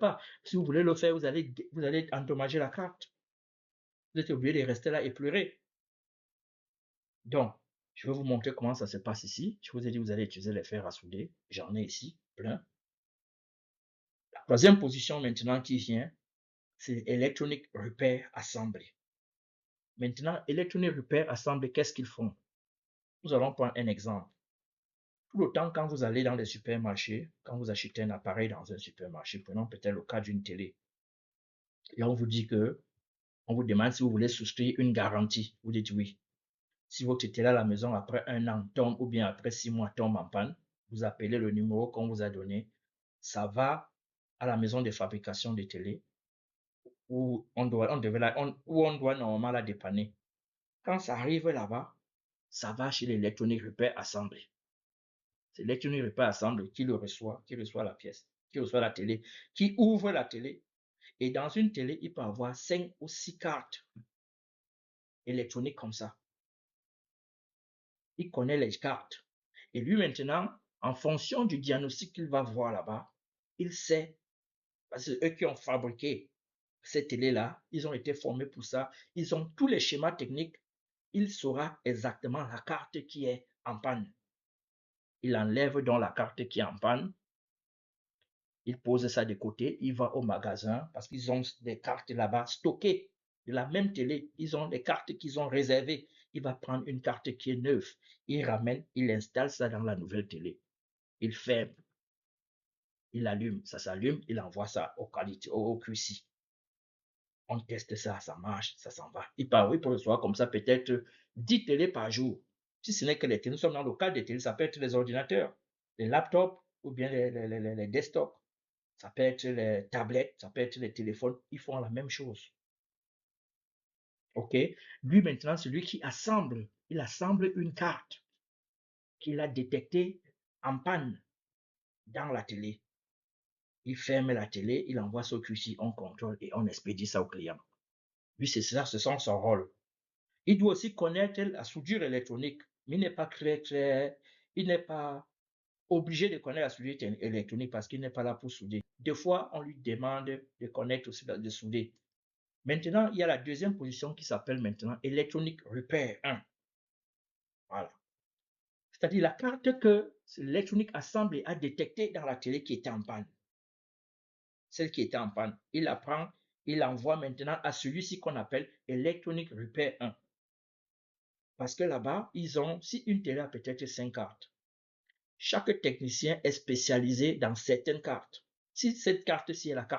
pas. Si vous voulez le faire, vous allez endommager la carte. Vous êtes obligé de rester là et pleurer. Donc, je vais vous montrer comment ça se passe ici. Je vous ai dit, vous allez utiliser les fers à souder. J'en ai ici plein. La troisième position maintenant qui vient, c'est Electronic Repair Assembly. Maintenant, Electronic Repair Assembly, qu'est-ce qu'ils font? Nous allons prendre un exemple. Tout le temps, quand vous allez dans les supermarchés, quand vous achetez un appareil dans un supermarché, prenons peut-être le cas d'une télé, et on vous dit que, on vous demande si vous voulez souscrire une garantie. Vous dites oui. Si votre télé à la maison, après 1 an, tombe ou bien après 6 mois, tombe en panne, vous appelez le numéro qu'on vous a donné. Ça va à la maison de fabrication de télé où on doit normalement la dépanner. Quand ça arrive là-bas, ça va chez l'Electronic Repair Assembly. C'est l'Electronic Repair Assembly qui reçoit la pièce, qui reçoit la télé, qui ouvre la télé. Et dans une télé, il peut avoir 5 ou 6 cartes électroniques comme ça. Il connaît les cartes. Et lui maintenant, en fonction du diagnostic qu'il va voir là-bas, il sait, parce que eux qui ont fabriqué cette télé-là, ils ont été formés pour ça, ils ont tous les schémas techniques, il saura exactement la carte qui est en panne. Il enlève donc la carte qui est en panne, il pose ça de côté, il va au magasin parce qu'ils ont des cartes là-bas stockées de la même télé. Ils ont des cartes qu'ils ont réservées. Il va prendre une carte qui est neuve. Il ramène, il installe ça dans la nouvelle télé. Il ferme, il allume, ça s'allume, il envoie ça au QC. On teste ça, ça marche, ça s'en va. Il part, oui, pour le soir, comme ça, peut-être 10 télés par jour. Si ce n'est que les télés, nous sommes dans le cas des télés, ça peut être les ordinateurs, les laptops ou bien les desktops. Ça peut être les tablettes, ça peut être les téléphones, ils font la même chose. OK? Lui, maintenant, celui qui assemble, il assemble une carte qu'il a détectée en panne dans la télé. Il ferme la télé, il envoie ça au QC, on contrôle et on expédie ça au client. Lui, c'est ça, ce sont son rôle. Il doit aussi connaître la soudure électronique, mais il n'est pas obligé de connaître la soudure électronique parce qu'il n'est pas là pour souder. Des fois, on lui demande de connaître aussi de souder. Maintenant, il y a la deuxième position qui s'appelle maintenant Electronic Repair 1. Voilà. C'est-à-dire la carte que l'Electronic Assembly a détectée dans la télé qui était en panne. Celle qui était en panne. Il la prend, il l'envoie maintenant à celui-ci qu'on appelle Electronic Repair 1. Parce que là-bas, si une télé a peut-être 5 cartes, chaque technicien est spécialisé dans certaines cartes. Si cette carte-ci est la carte